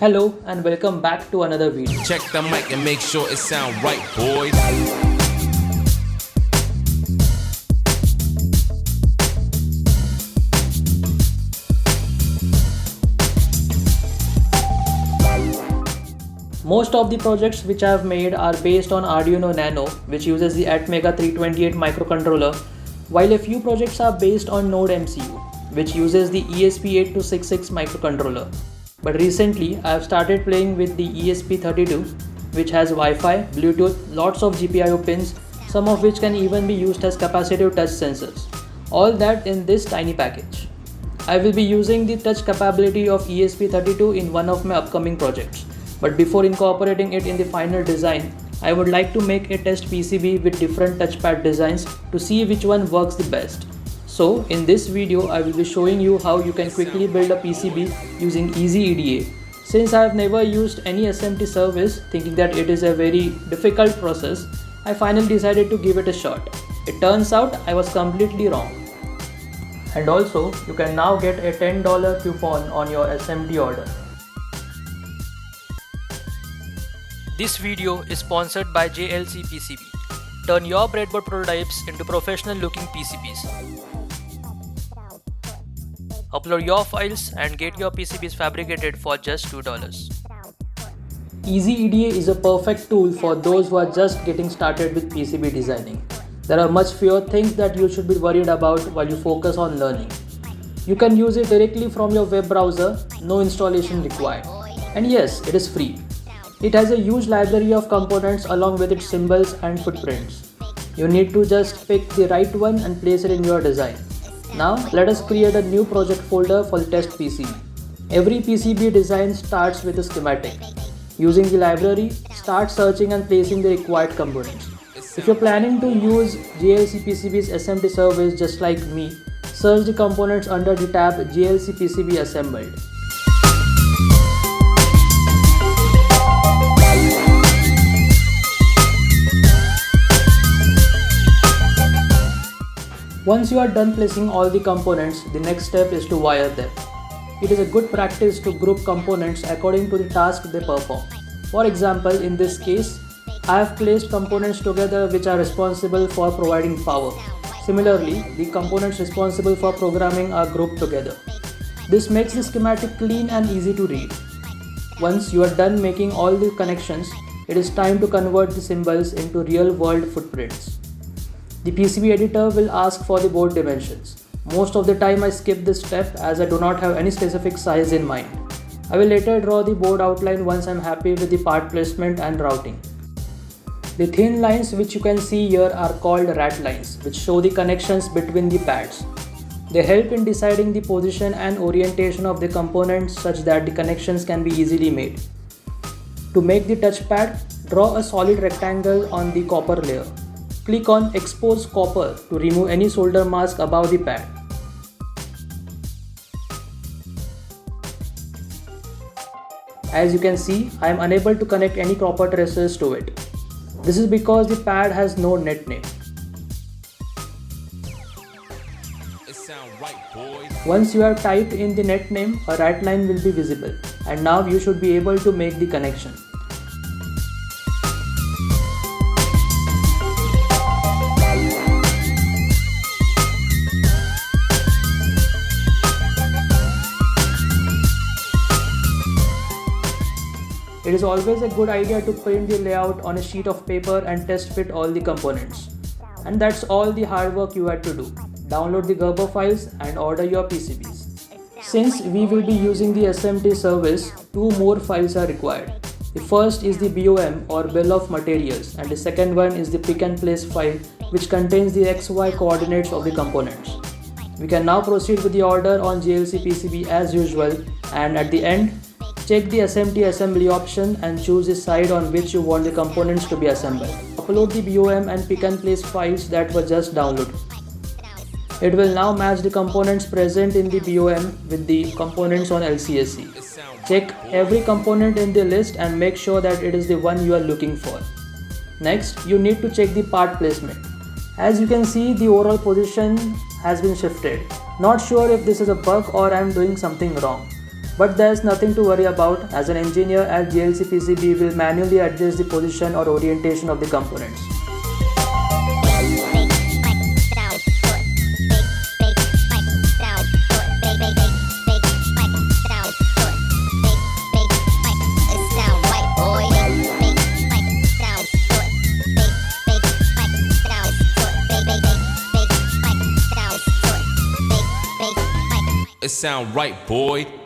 Hello and welcome back to another video. Check the mic and make sure it sound right, boys. Most of the projects which I have made are based on Arduino Nano, which uses the Atmega 328 microcontroller, while a few projects are based on Node MCU, which uses the ESP8266 microcontroller. But recently I have started playing with the ESP32, which has Wi-Fi, Bluetooth, lots of GPIO pins, some of which can even be used as capacitive touch sensors. All that in this tiny package. I will be using the touch capability of ESP32 in one of my upcoming projects. But before incorporating it in the final design, I would like to make a test PCB with different touchpad designs to see which one works the best. So in this video, I will be showing you how you can quickly build a PCB using EasyEDA. Since I have never used any SMT service, thinking that it is a very difficult process, I finally decided to give it a shot. It turns out I was completely wrong. And also, you can now get a $10 coupon on your SMT order. This video is sponsored by JLC PCB. Turn your breadboard prototypes into professional looking PCBs. Upload your files and get your PCBs fabricated for just $2. EasyEDA is a perfect tool for those who are just getting started with PCB designing. There are much fewer things that you should be worried about while you focus on learning. You can use it directly from your web browser, no installation required. And yes, it is free. It has a huge library of components along with its symbols and footprints. You need to just pick the right one and place it in your design. Now let us create a new project folder for the test PCB. Every PCB design starts with a schematic. Using the library, start searching and placing the required components. If you're planning to use JLC PCB's SMT service just like me, search the components under the tab JLC PCB Assembled. Once you are done placing all the components, the next step is to wire them. It is a good practice to group components according to the task they perform. For example, in this case, I have placed components together which are responsible for providing power. Similarly, the components responsible for programming are grouped together. This makes the schematic clean and easy to read. Once you are done making all the connections, it is time to convert the symbols into real-world footprints. The PCB editor will ask for the board dimensions. Most of the time I skip this step as I do not have any specific size in mind. I will later draw the board outline once I am happy with the part placement and routing. The thin lines which you can see here are called rat lines, which show the connections between the pads. They help in deciding the position and orientation of the components such that the connections can be easily made. To make the touchpad, draw a solid rectangle on the copper layer. Click on Expose Copper to remove any solder mask above the pad. As you can see, I am unable to connect any copper traces to it. This is because the pad has no net name. Once you have typed in the net name, a rat line will be visible, and now you should be able to make the connection. It is always a good idea to print the layout on a sheet of paper and test fit all the components. And that's all the hard work you had to do. Download the Gerber files and order your PCBs. Since we will be using the SMT service, two more files are required. The first is the BOM or Bill of Materials, and the second one is the pick and place file, which contains the XY coordinates of the components. We can now proceed with the order on JLC PCB as usual, and at the end, check the SMT assembly option and choose the side on which you want the components to be assembled. Upload the BOM and pick and place files that were just downloaded. It will now match the components present in the BOM with the components on LCSC. Check every component in the list and make sure that it is the one you are looking for. Next, you need to check the part placement. As you can see, the overall position has been shifted. Not sure if this is a bug or I am doing something wrong. But there's nothing to worry about. As an engineer at GLC PCB will manually adjust the position or orientation of the components. It sound right, boy.